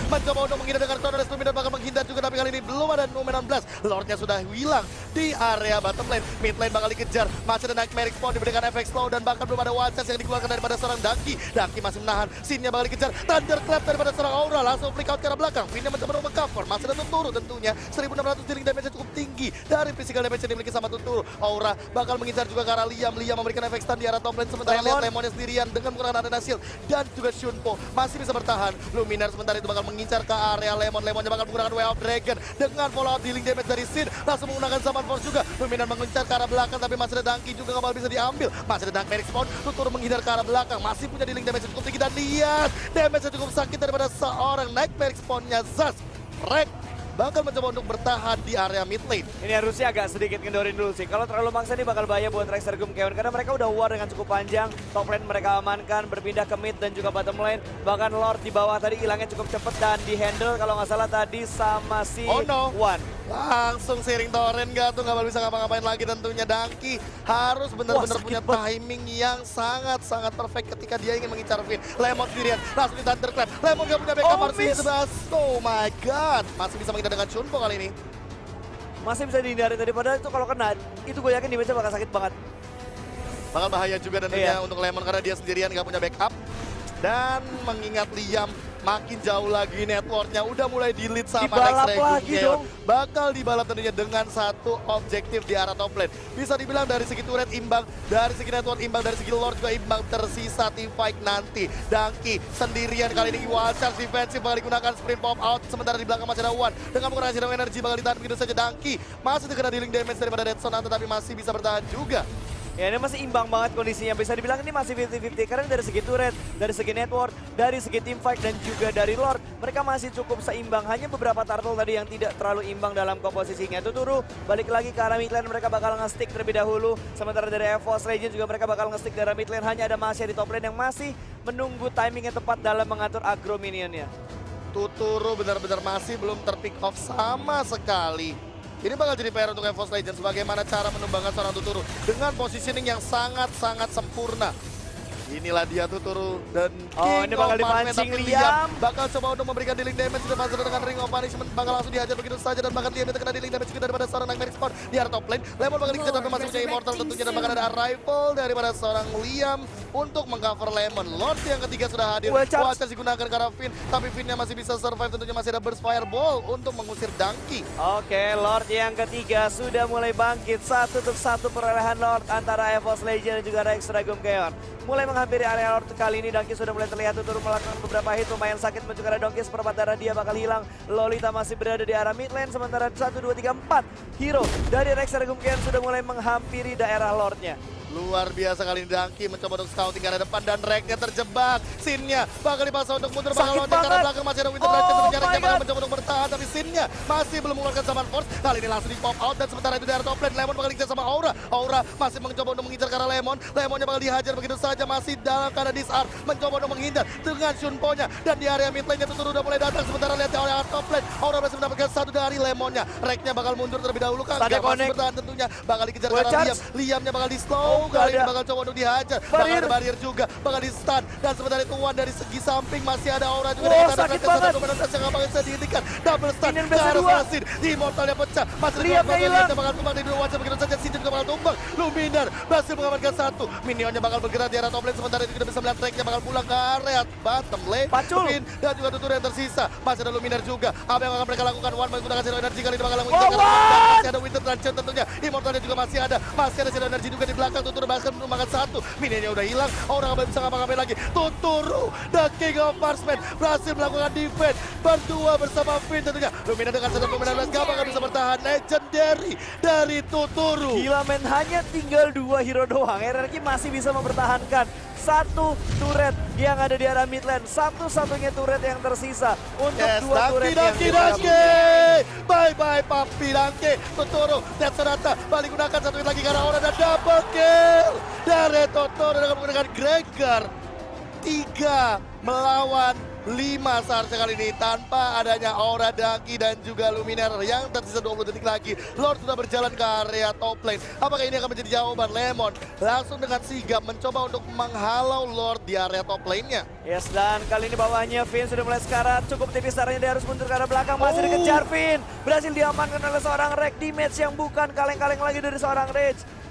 Mencoba untuk menghindar dengan Torres. Lumina bakal menghindar juga, tapi kali ini belum ada Numenon Blast. Lordnya sudah hilang di area bottom lane. Mid lane bakal dikejar. Masih ada Nightmare Spawn diberikan efek slow dan bahkan belum ada Wacars yang dikeluarkan daripada seorang Danki. Danki masih menahan. Sinnya bakal dikejar. Thunderclap daripada seorang Aura. Langsung flick out ke arah belakang. Finnya mencoba untuk meng-cover. Masih ada Tuturu tentunya. 1600 dealing damage cukup tinggi dari physical damage yang dimiliki sama Tuturu. Aura bakal mengincar juga ke arah Liam. Liam memberikan efek stun di arah top lane. Sementara lihat Lemonnya sendirian dengan menggunakan Arena Shield dan juga Shunpo masih bisa bertahan. Luminar sementara itu bakal mengincar ke area Lemon. Lemonnya bakal menggunakan Way of Dragon dengan follow out dealing damage dari Sin. Langsung menggunakan Zaman Force juga. Luminar mengincar ke arah belakang, tapi masih ada Danki juga nggak bisa diambil. Masih ada Nightmare Spawn. Tuturu menghindar ke arah belakang. Masih punya dealing damage cukup tinggi dan lihat damage cukup sakit daripada seorang Nightmare Spawn-nya Zas. Rex bakal mencoba untuk bertahan di area mid lane. Ini harusnya agak sedikit ngendorin dulu sih. Kalau terlalu maksa ini bakal bahaya buat Rex Regum Chaos karena mereka udah war dengan cukup panjang. Top lane mereka amankan, berpindah ke mid dan juga bottom lane. Bahkan Lord di bawah tadi hilangnya cukup cepet dan di handle kalau nggak salah tadi sama si One. Langsung sharing torrent gak tuh, gak bisa ngapa-ngapain lagi tentunya. Danki harus benar-benar punya timing yang sangat-sangat perfect ketika dia ingin mengincar Finn. Lemon sendirian, langsung di Thunderclap. Lemon gak punya backup, harus sebelah. Oh my god, masih bisa menghindar dengan Shunpo kali ini. Masih bisa dihindari tadi, padahal itu kalau kena, itu gue yakin damage-nya bakal sakit banget. Bakal bahaya juga tentunya untuk Lemon karena dia sendirian gak punya backup. Dan mengingat Liam makin jauh lagi networknya, udah mulai di-lead sama Rex Regum Chaos. Bakal dibalap tentunya dengan satu objektif di arah top lane. Bisa dibilang dari segi turret imbang, dari segi network imbang, dari segi Lord juga imbang. Tersisa teamfight nanti. Danki sendirian kali ini. Wacars defensif bakal digunakan, sprint pop out. Sementara di belakang masih ada One. Dengan menggunakan Zero Energy bakal ditahan begitu saja. Danki masih terkena dealing damage daripada Dead Zone, tetapi masih bisa bertahan juga. Ya ini masih imbang banget kondisinya, bisa dibilang ini masih 50-50 karena dari segi turret, dari segi network, dari segi teamfight dan juga dari Lord mereka masih cukup seimbang. Hanya beberapa turtle tadi yang tidak terlalu imbang dalam komposisinya. Tuturu balik lagi ke arah mid lane, mereka bakal nge-stick terlebih dahulu. Sementara dari EVOS Legends juga mereka bakal nge-stick dari mid lane. Hanya ada Masya di top lane yang masih menunggu timing yang tepat dalam mengatur aggro minionnya. Tuturu benar-benar masih belum terpick off sama sekali. Ini bakal jadi PR untuk EVOS Legends bagaimana cara menumbangkan seorang Tuturu dengan positioning yang sangat-sangat sempurna. Inilah dia Tuturu dan ini bakal dipancing Liam. Bakal coba untuk memberikan dealing damage sudah masuk dengan Ring of Punishment, bakal langsung dihajar begitu saja dan bahkan Liam terkena dealing damage juga daripada seorang Nightmare Spawn di arah top lane. Lemon bakal dikejar tapi masih punya Immortal tentunya dan bakal ada arrival daripada seorang Liam untuk mengcover Lemon. Lord yang ketiga sudah hadir. Watch digunakan ke arah Finn, tapi Finnnya masih bisa survive, tentunya masih ada Burst Fireball untuk mengusir Donkey. Oke, Lord yang ketiga sudah mulai bangkit. 1-1 perolehan Lord antara EVOS Legends dan juga Rex Dragum Keon. Mulai menghampiri area Lord kali ini, Donkey sudah mulai terlihat Tuturu melakukan beberapa hit lumayan sakit mencegah Donkey, seperempat darah dia bakal hilang. Lolita masih berada di arah mid lane, sementara 1, 2, 3, 4 hero dari Rex Dragum Keon sudah mulai menghampiri daerah Lordnya. Luar biasa kali ini Donkey mencoba untuk scouting ke arah depan dan Reknya terjebak. Sinnya bakal dipaksa untuk mundur, bakal loncat ke arah belakang, masih ada Winter Dragon tentunya Reknya bakal mencoba untuk bertahan, tapi Sinnya masih belum mengeluarkan Summon Force. Kali ini langsung di pop out dan sementara itu dari top lane Lemon bakal dikejar sama Aura. Aura masih mencoba untuk mengincar ke arah Lemon. Lemonnya bakal dihajar begitu saja, masih dalam keadaan disarm, mencoba untuk menghindar dengan Shunpo-nya dan di area mid lane-nya Tuturu udah mulai datang. Sementara lihat di area top lane Aura masih mendapatkan satu dari Lemonnya. Reknya bakal mundur terlebih dahulu kan, gak masih bertahan tentunya, bakal dikejar ke arah Liam. Liamnya bakal di slow, kali ini bakal coba untuk dihajar, bakal ada barrier juga, bakal di stun dan sementara itu Wan dari segi samping masih ada Aura juga dari sakit banget. dominasi yang bakal bisa dihentikan, double stun Minion ke arah BC2. Sasin, di Immortalnya pecah, masih Liamnya hilang, bakal tumbang di dua wajah begitu saja, Sinjun juga bakal tumbang. Luminar berhasil mengamankan satu, minionnya bakal bergerak di arah top lane, sementara itu kita bisa melihat Reknya bakal pulang ke area bottom lane. Pacul dan juga Tuturu yang tersisa, masih ada Luminar juga. Apa yang akan mereka lakukan? Wan menggunakan Zero Energy kali ini bakal mengincar masih ada Winter Dungeon tentunya, Immortalnya juga masih ada Zero Energy juga di belakang. Tuturu bahkan menumbangkan satu, minionnya udah hilang, orang nggak bisa ngapa-ngapain lagi. Tuturu, the King of Marksman, berhasil melakukan defense berdua bersama Finn tentunya. Luminar dengan 1.19 gak bakal bisa bertahan, legendary dari Tuturu. Gila men, hanya tinggal 2 hero doang. RRQ masih bisa mempertahankan satu turret yang ada di arah mid lane, satu-satunya turret yang tersisa untuk dua turret yang bye-bye Papi Donkey. Tuturu, Death Sonata balik gunakan satu hit lagi karena Aura dan double kill dari Tuturu dengan menggunakan Gregor. 3 melawan 5 seharusnya kali ini tanpa adanya Aura, Donkey dan juga Luminar yang tersisa 20 detik lagi. Lord sudah berjalan ke area top lane. Apakah ini akan menjadi jawaban? Lemon langsung dengan sigap mencoba untuk menghalau Lord di area top lane-nya. Yes, dan kali ini bawahnya Finn sudah mulai sekarat, cukup tipis darahnya, dia harus mundur ke arah belakang, masih dikejar Finn. Berhasil diamankan oleh seorang Rek, damage yang bukan kaleng-kaleng lagi dari seorang Rage.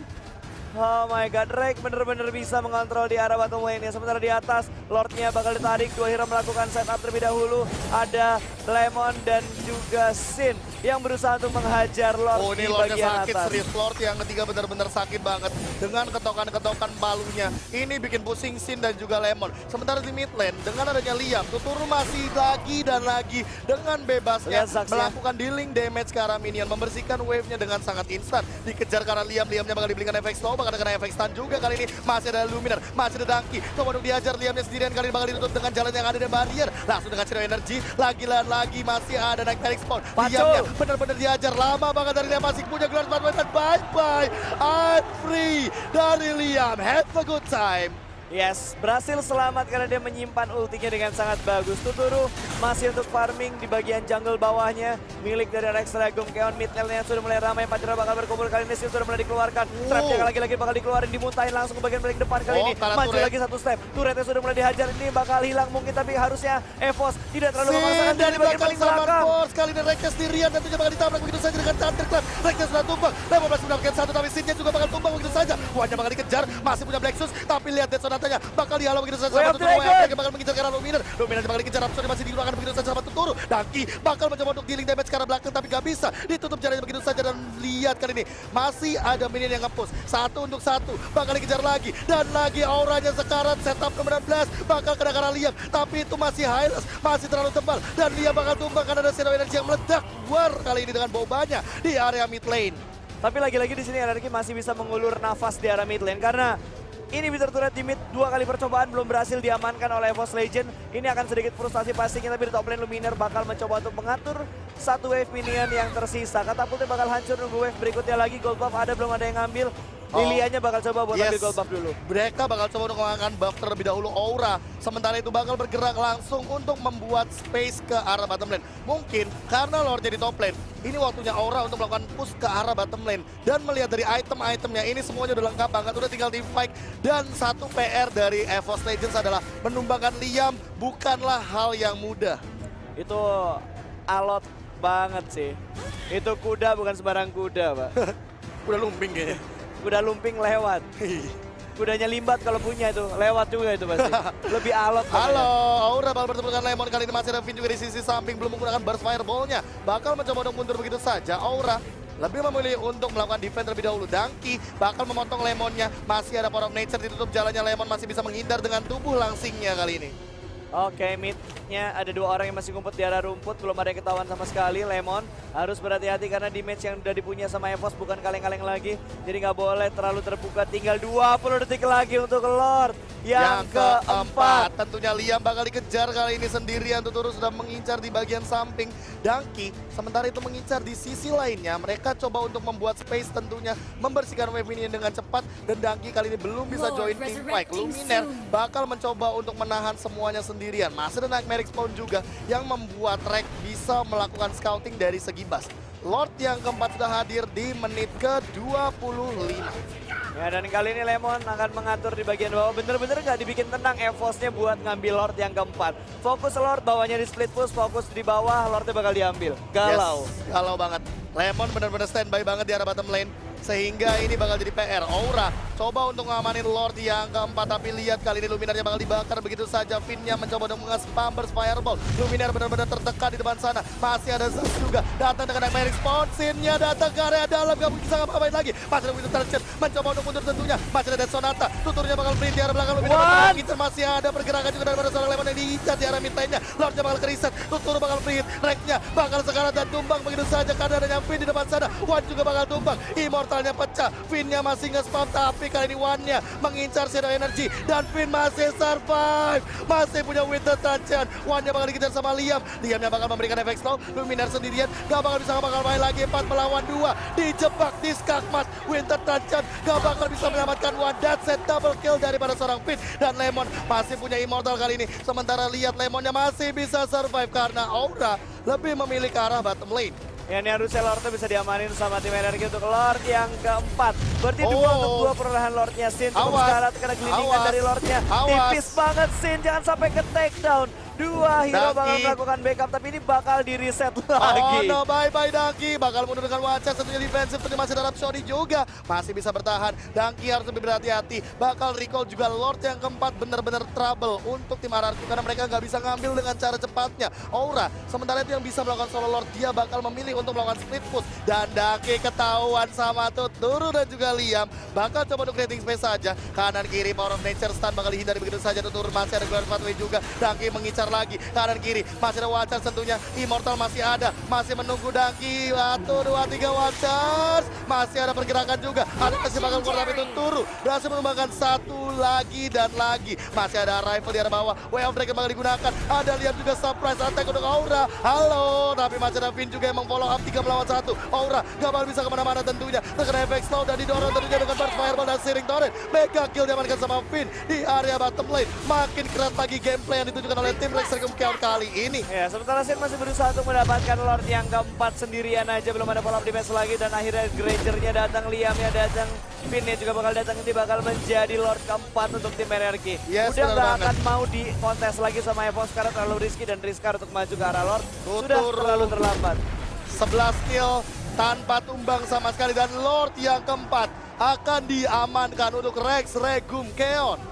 Oh my god, Rek bener-bener bisa mengontrol di arah bottom lane ya. Sementara di atas, Lordnya bakal ditarik, 2 hero melakukan setup terlebih dahulu. Ada Lemon dan juga Sin yang berusaha untuk menghajar Lord di bagian sakit, atas. serius Lord yang ketiga benar-benar sakit banget dengan ketokan-ketokan palunya. Ini bikin pusing Sin dan juga Lemon. Sementara di mid lane dengan adanya Liam, Tuturu masih lagi dan lagi dengan bebasnya melakukan dealing damage ke arah minion, membersihkan wave-nya dengan sangat instan. Dikejar karena Liamnya bakal dibelikan efek slow, bakal kena efek stun juga kali ini. Masih ada Luminar, masih ada Donkey. Coba untuk dihajar Liamnya sendirian, kali ini bakal ditutup dengan jalan yang ada di barrier. Langsung dengan Zero Energy, lagi masih ada Nightmare Spawn. Liamnya benar-benar dihajar, lama banget dari Liam, masih punya gelar Blood Weapon. Bye-bye, I'm free dari Liam. Have a good time. Yes, berhasil selamat karena dia menyimpan ultinya dengan sangat bagus. Tuturu masih untuk farming di bagian jungle bawahnya, milik dari Rex Dragum Keon. Mid lane-nya sudah mulai ramai, Pajero bakal berkumpul kali ini, sudah mulai dikeluarkan. Trapnya lagi-lagi bakal dikeluarin, dimuntahin langsung ke bagian paling depan kali ini. Maju lagi satu step, turretnya sudah mulai dihajar, ini bakal hilang mungkin, tapi harusnya EVOS tidak terlalu memaksakan dari bagian paling belakang. Kali ini Reknya sendirian, tentunya bakal ditabrak begitu saja dengan Thunderclap. Reknya sudah tumbang, Lemon masih mendapatkan satu, tapi Sinnya juga bakal tumbang begitu saja. Wanya bakal dikejar, masih punya Black Sus, tapi lihat Death Sonatanya bakal dihalau begitu saja sama Tuturu. Bakal mengincar ke arah Luminar bakal dikejar, Rhapsody masih digunakan begitu saja sama Tuturu. Donkey bakal mencoba untuk dealing damage ke arah belakang, tapi gak bisa, ditutup jalannya begitu saja. Dan lihat kali ini masih ada minion yang nge-push, 1 untuk 1, bakal dikejar lagi dan lagi. Auranya sekarat, setup nomor 16 bakal kena ke arah Liam, tapi itu masih Hylas, masih terlalu tebal dan Liam bakal tumbang karena ada Zero Energy yang meledak war kali ini dengan bobanya di area mid lane. Tapi lagi-lagi di sini Anarchy masih bisa mengulur nafas di arah mid lane karena ini Bitter Turret di mid 2 kali percobaan belum berhasil diamankan oleh EVOS Legend. Ini akan sedikit frustasi pastinya, tapi di top lane Luminar bakal mencoba untuk mengatur satu wave minion yang tersisa. Katapultnya bakal hancur, nunggu wave berikutnya lagi. Gold buff ada, belum ada yang ngambil. Lilianya bakal coba buat ambil gold buff dulu. Mereka bakal coba untuk mengangkat buff terlebih dahulu Aura. Sementara itu bakal bergerak langsung untuk membuat space ke arah bottom lane. Mungkin karena Lordnya di top lane, ini waktunya Aura untuk melakukan push ke arah bottom lane. Dan melihat dari item-itemnya, ini semuanya udah lengkap banget, udah tinggal team fight. Dan satu PR dari EVOS Legends adalah menumbangkan Liam bukanlah hal yang mudah. Itu alot banget sih. Itu kuda bukan sembarang kuda, Pak. Udah lumping kayaknya. Kuda lumping lewat. Kudanya Limbat kalau punya itu, lewat juga itu pasti. Lebih alot. Halo, Aura bakal bertemu dengan Lemon. Kali ini masih ada Finn juga di sisi samping, belum menggunakan burst fireball-nya. Bakal mencoba untuk mundur begitu saja. Aura lebih memilih untuk melakukan defense terlebih dahulu. Dangki bakal memotong Lemonnya. Masih ada Power of Nature, ditutup jalannya. Lemon masih bisa menghindar dengan tubuh langsingnya kali ini. Oke, midnya ada 2 orang yang masih ngumpet di arah rumput, belum ada yang ketahuan sama sekali. Lemon harus berhati-hati karena damage yang udah dipunya sama EVOS bukan kaleng-kaleng lagi. Jadi nggak boleh terlalu terbuka, tinggal 20 detik lagi untuk Lord yang keempat. Tentunya Liam bakal dikejar kali ini sendirian. Tuturu sudah mengincar di bagian samping. Dangki sementara itu mengincar di sisi lainnya. Mereka coba untuk membuat space, tentunya membersihkan wave minion dengan cepat. Dan Dangki kali ini belum bisa join team fight. Luminar bakal mencoba untuk menahan semuanya sendirian. Masih ada Nightmare Spawn juga yang membuat Rek bisa melakukan scouting dari segi bas. Lord yang keempat sudah hadir di menit ke-25. Ya, dan kali ini Lemon akan mengatur di bagian bawah. Bener-bener nggak dibikin tenang EVOS-nya buat ngambil Lord yang keempat. Fokus Lord, bawahnya di split push, fokus di bawah, Lordnya bakal diambil. Galau. Yes, galau banget. Lemon bener-bener standby banget di arah bottom lane. Sehingga ini bakal jadi PR. Aura coba untuk ngamanin Lord yang keempat, tapi lihat kali ini Luminarnya bakal dibakar begitu saja. Finn-nya mencoba untuk nge-spam burst fireball. Luminar benar-benar tertekan di depan sana. Masih ada Zeus juga datang dengan Nightmare Spawn. Sin-nya datang ke area dalam, gak bisa ngapa-ngapain lagi. Masih ada Winter Target mencoba untuk mundur tentunya. Masih ada Dead Sonata, tuturnya bakal free di arah belakang. Luminar mengincar, masih ada pergerakan juga daripada seorang Lemon yang diincar di arah mid lane-nya. Lordnya bakal ke-reset, Tutur bakal free, Rek-nya bakal sekarat dan tumbang begitu saja karena adanya Finn di depan sana. Wan juga bakal tumbang, Immortalnya pecah. Finn-nya masih nge-spam, tapi kali ini Wan-nya mengincar Shadow Energy dan Finn masih survive. Masih punya Winter Target. Wan-nya bakal dikejar sama Liam. Liam-nya bakal memberikan efek slow. Luminar sendirian gak bakal bisa main lagi. 4 melawan 2. Dijebak di skakmat. Winter Target gak bakal bisa menyelamatkan Wan. That's a double kill daripada seorang Finn. Dan Lemon masih punya Immortal kali ini. Sementara lihat Lemonnya masih bisa survive karena Aura lebih memilih ke arah bottom lane. Ya, ini harusnya Lordnya bisa diamanin sama tim Energi untuk Lord yang keempat. Berarti 2 untuk 2 perolehan Lordnya. Sin cukup sekarat kena gelindingan dari Lordnya. Tipis banget Sin, jangan sampai ke takedown. 2 hero bakal melakukan backup, tapi ini bakal di reset lagi. Oh no, bye-bye Dangki. Bakal mundur dengan Wacan, tentunya defensif, tentunya masih dalam Shori juga. Masih bisa bertahan. Dangki harus lebih berhati-hati. Bakal recall juga Lord yang keempat, benar-benar trouble untuk tim Ararku karena mereka nggak bisa ngambil dengan cara cepatnya. Aura, sementara itu yang bisa melakukan solo Lord, dia bakal memilih untuk melakukan split push. Dan Dangki ketahuan sama Tuturu dan juga Liam. Bakal coba untuk creating space saja. Kanan kiri Power of Nature stun bakal dihindari begitu saja. Tuturu masih ada Grand Pathway juga. Dangki mengincar lagi kanan kiri, masih ada Watchers tentunya. Immortal masih ada, masih menunggu Dangki. 1, 2, 3 Watchers, masih ada pergerakan juga. Ada masih bakal keluar tapi Tuturu berhasil mengembangkan 1 lagi dan lagi. Masih ada rifle di arah bawah, Way of Dragon bakal digunakan. Ada lihat juga surprise attack untuk Aura. Halo, tapi masih ada Finn juga yang meng-follow up 3 melawan 1. Aura gak bakal bisa kemana-mana tentunya. Terkena efek slow dan didorong tentunya dengan burst fireball dan searing torrent. Mega kill diamankan sama Finn di area bottom lane. Makin keras lagi gameplay yang ditunjukkan oleh tim Rex Regum kali ini. Ya, sementara Sin masih berusaha untuk mendapatkan Lord yang keempat sendirian aja, belum ada follow up defense lagi dan akhirnya Granger-nya datang, Liam-nya datang, Finn-nya juga bakal datang, ini bakal menjadi Lord keempat untuk tim Energi. Yes, udah gak akan mau di kontes lagi sama EVOS karena terlalu risky dan riskar untuk maju ke arah Lord. Sudah terlalu terlambat. 11 kill tanpa tumbang sama sekali dan Lord yang keempat akan diamankan untuk Rex Regum Keon.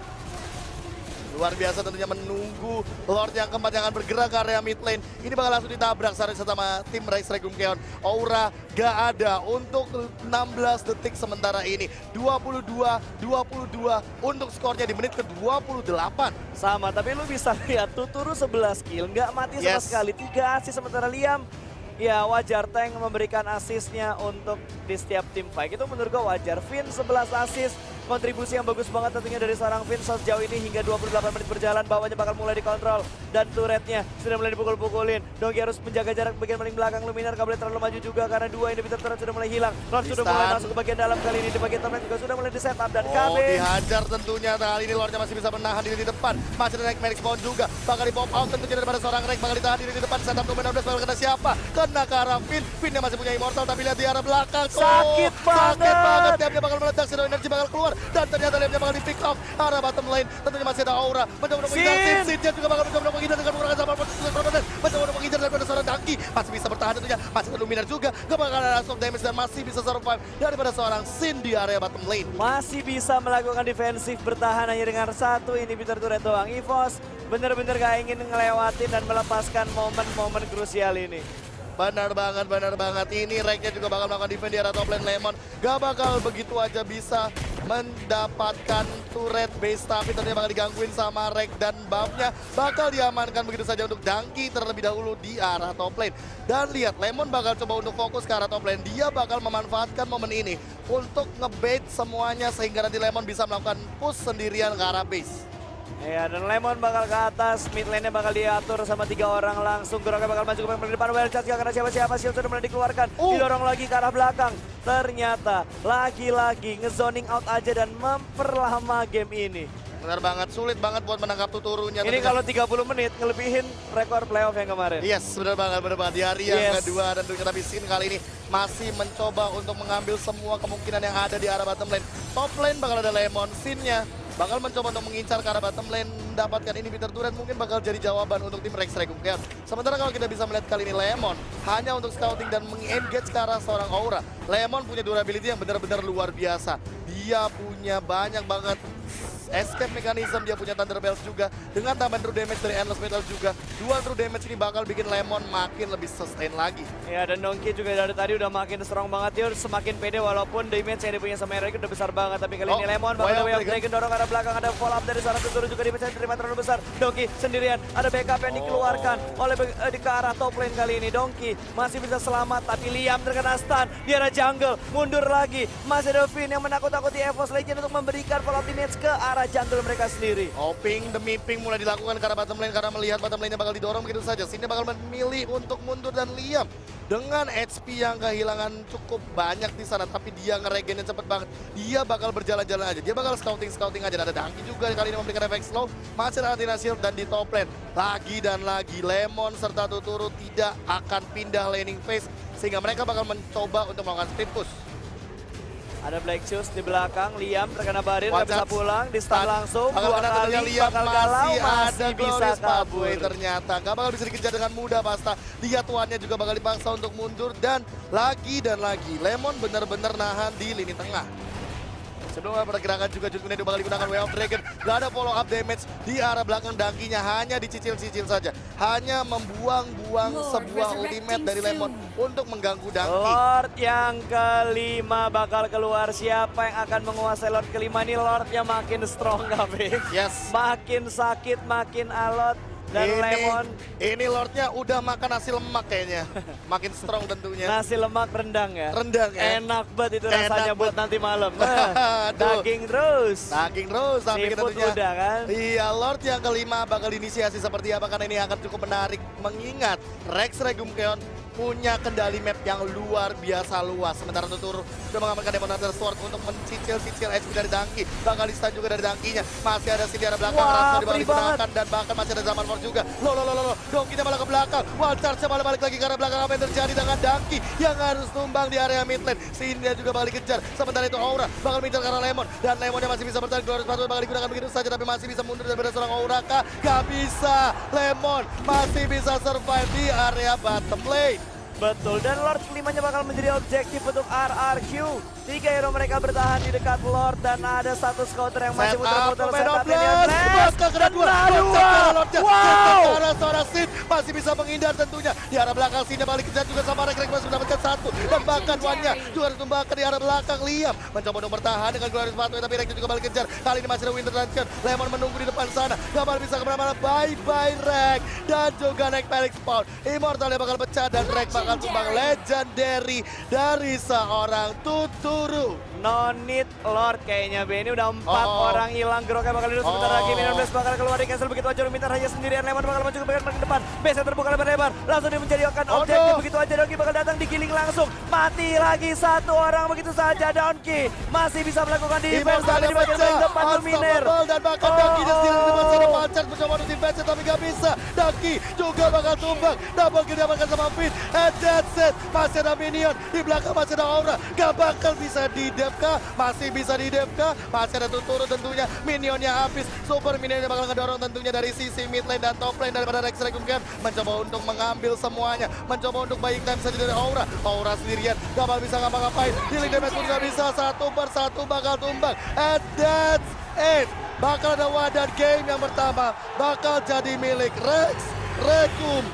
Luar biasa tentunya menunggu Lord yang keempat yang akan bergerak ke area mid lane. Ini bakal langsung ditabrak sama tim Rex Regum Keon. Aura gak ada untuk 16 detik sementara ini. 22-22 untuk skornya di menit ke-28. Sama, tapi lu bisa lihat Tuturu 11 kill, nggak mati sama sekali. 3 assist sementara Liam Ya wajar Tank memberikan asisnya untuk di setiap tim fight. Itu menurut gue wajar. Finn 11 asis. Kontribusi yang bagus banget tentunya dari seorang Finn sejauh ini hingga 28 menit berjalan. Bawahnya bakal mulai dikontrol. Dan turretnya sudah mulai dipukul-pukulin. Donkey harus menjaga jarak bagian paling belakang. Luminar gak boleh terlalu maju juga karena dua inhibitor turret sudah mulai hilang. Lord sudah mulai masuk ke bagian dalam kali ini. Di bagian tengah juga sudah mulai di setup. Dan KB dihajar tentunya. Kali ini Lordnya masih bisa menahan diri di depan. Masih ada Max Spawn juga. Bakal di pop out tentunya daripada seorang Rek. Bakal ditahan diri di depan. Setup Luminar bakal kena siapa? Kena ke arah Finn. Finn yang masih punya immortal tapi lihat di arah belakang. Sakit banget. Sakit banget. Lemnya bakal meledak. Shadow Energy bakal keluar. Dan ternyata lemnya bakal di pick off. Arah bottom lane. Tentunya masih ada Aura. Mencoba untuk menghindar. Sin juga bakal mencoba untuk menghindar dengan menggunakan zaman persen. Mencoba untuk menghindar daripada seorang Dangki. Masih bisa bertahan tentunya. Masih ada Luminar juga. Gak bakal ada soft damage dan masih bisa survive daripada seorang Sin di area bottom lane. Masih bisa melakukan defensif bertahan hanya dengan satu inhibitor turret doang. EVOS bener-bener gak ingin ngelewatin dan melepaskan momen-momen krusial ini. Benar banget. Ini Reknya juga bakal melakukan defense di area top lane. Lemon gak bakal begitu aja bisa mendapatkan turret base, tapi ternyata bakal digangguin sama Rek dan buffnya bakal diamankan begitu saja untuk Dangki terlebih dahulu di arah top lane. Dan lihat, Lemon bakal coba untuk fokus ke arah top lane. Dia bakal memanfaatkan momen ini untuk ngebait semuanya sehingga nanti Lemon bisa melakukan push sendirian ke arah base. Ya, dan Lemon bakal ke atas, mid lane-nya bakal diatur sama 3 orang langsung. Geroknya bakal maju ke depan, Wild Charge gak kena siapa-siapa, shield sudah mulai dikeluarkan. Didorong lagi ke arah belakang. Ternyata lagi-lagi ngezoning out aja dan memperlama game ini. Benar banget, sulit banget buat menangkap tuturunya. Ini kalau 30 menit ngelebihin rekor playoff yang kemarin. Yes, benar banget. Di hari yang kedua dan tapi Sin kali ini masih mencoba untuk mengambil semua kemungkinan yang ada di arah bottom lane. Top lane bakal ada Lemon, Sin-nya bakal mencoba untuk mengincar ke arah bottom lane, mendapatkan inhibitor turret mungkin bakal jadi jawaban untuk tim Rex Regum Chaos. Sementara kalau kita bisa melihat kali ini Lemon hanya untuk scouting dan meng-engage ke arah seorang Aura. Lemon punya durability yang benar-benar luar biasa. Dia punya banyak banget escape mechanism, dia punya Thunder Bells juga. Dengan tambahan true damage dari Endless Metal juga, dual true damage ini bakal bikin Lemon makin lebih sustain lagi. Ya, dan Donkey juga dari tadi udah makin strong banget. Dia semakin pede walaupun damage yang dia punya sama Eric udah besar banget. Tapi kali ini Lemon bakal ada Way of Dragon dorong ke arah belakang. Ada follow up dari seorang Tuturu juga damage yang diterima terlalu besar. Donkey sendirian, ada backup yang dikeluarkan oleh ke arah top lane kali ini. Donkey masih bisa selamat tapi Liam terkena stun. Dia ada jungle, mundur lagi. Masih ada Finn yang menakut-nakuti EVOS Legend untuk memberikan follow up damage ke arah jungle mereka sendiri. Ping demi ping mulai dilakukan ke arah bottom lane karena melihat bottom lane-nya bakal didorong begitu saja. Sini bakal memilih untuk mundur dan Liam dengan HP yang kehilangan cukup banyak di sana, tapi dia ngeregennya cepet banget. Dia bakal berjalan-jalan aja, dia bakal scouting aja. Ada Dangki juga kali ini memberikan efek slow. Masih ada Athena Shield dan di top lane lagi dan lagi Lemon serta Tuturu tidak akan pindah laning phase sehingga mereka bakal mencoba untuk melakukan speed push. Ada Black Shoes di belakang, Liam terkena barir, nggak bisa pulang, di stun langsung, bakal 2 kali, Liam bakal galau, masih bisa kabur. Ternyata gak bakal bisa dikejar dengan mudah pasta. Lihat tuannya juga bakal dipaksa untuk mundur dan lagi Lemon benar-benar nahan di lini tengah. Sebelumnya pergerakan juga Jutmine bakal digunakan Way of Dragon. Gak ada follow up damage di arah belakang Dangkinya, hanya dicicil-cicil saja. Hanya membuang-buang sebuah ultimate dari Lemon untuk mengganggu Dangki. Lord yang kelima bakal keluar. Siapa yang akan menguasai Lord kelima ini? Lordnya makin strong KB. Yes. Makin sakit, makin alot. Dan Lemon ini Lordnya udah makan nasi lemak kayaknya. Makin strong tentunya. Nasi lemak rendang ya? Rendang ya? Enak banget itu rasanya buat nanti malam. Daging terus. Tapi tentunya udah kan? Iya, Lord yang kelima bakal inisiasi seperti apa, karena ini akan cukup menarik. Mengingat Rex Regum Chaos punya kendali map yang luar biasa luas. Sementara Tuturu sudah mengamankan Demonator Sword untuk mencicil-cicil HP dari Dangki. Bakal di stun juga dari Dangkinya. Masih ada Cindy di arah belakang. Rasa bakal digunakan dan bahkan masih ada Zaman Force juga. Donkey-nya malah ke belakang. Wild Charge malah balik lagi ke arah belakang. Apa yang terjadi dengan Dangki yang harus tumbang di area mid lane. Cindy juga bakal dikejar. Sementara itu Aura bakal mincar ke arah Lemon. Dan Lemonnya masih bisa bertahan. Glorious Patrol bakal digunakan begitu saja. Tapi masih bisa mundur daripada seorang Aura kah? Gak bisa. Lemon masih bisa survive di area bottom lane. Betul, dan Lord kelimanya bakal menjadi objektif untuk RRQ. 3 hero mereka bertahan di dekat Lord dan ada satu scouter yang masih muter-muter setup Minion Blast. kena dua. Wow. Karena seorang Sin masih bisa menghindar tentunya. Di arah belakang Sin balik kejar juga sama Rek masih mendapatkan satu. Dan bahkan Wan-nya juga harus membakar di arah belakang. Liam mencoba untuk bertahan dengan Glorious Pathway tapi Rek juga balik kejar. Kali ini masih ada Winter Dungeon. Lemon menunggu di depan sana. Gak bakal bisa kemana-mana. Bye-bye Rek. Dan juga naik Panic Spawn. Immortal yang bakal pecah dan Rek bakal tumbang legendary dari seorang Tuturu. No need Lord kayaknya B. Ini udah 4 orang hilang. Groknya bakal hidup sebentar lagi. Minion Blast bakal keluar di cancel begitu aja. Minta hanya sendirian. Lemon bakal maju ke bagian depan. Base terbuka lebar-lebar. Langsung dia menjadikan objektif. Begitu aja Donkey bakal datang digiling langsung. Mati lagi satu orang begitu saja. Donkey masih bisa melakukan defense. Tapi di bagian depan Luminer. Dan bahkan Donkey di sini depan sana Pancar mencoba untuk defense tapi gak bisa. Donkey juga bakal tumbang. Double kill dapatkan sama Finn. And that's it. Masih ada Minion. Di belakang masih ada Aura. Gak bakal bisa di-dep kah? Masih bisa di-dep kah? Masih ada Tuturu tentunya. Minionnya habis. Super Minionnya bakal ngedorong tentunya dari sisi mid lane dan top lane daripada Rex Regum Camp. Mencoba untuk mengambil semuanya. Mencoba untuk buying time saja dari Aura. Aura sendirian. Gak bakal bisa ngapa-ngapain. Healing damage pun gak bisa. Satu per satu bakal tumbang. And that's it. Bakal ada wadah game yang pertama. Bakal jadi milik Rex Regum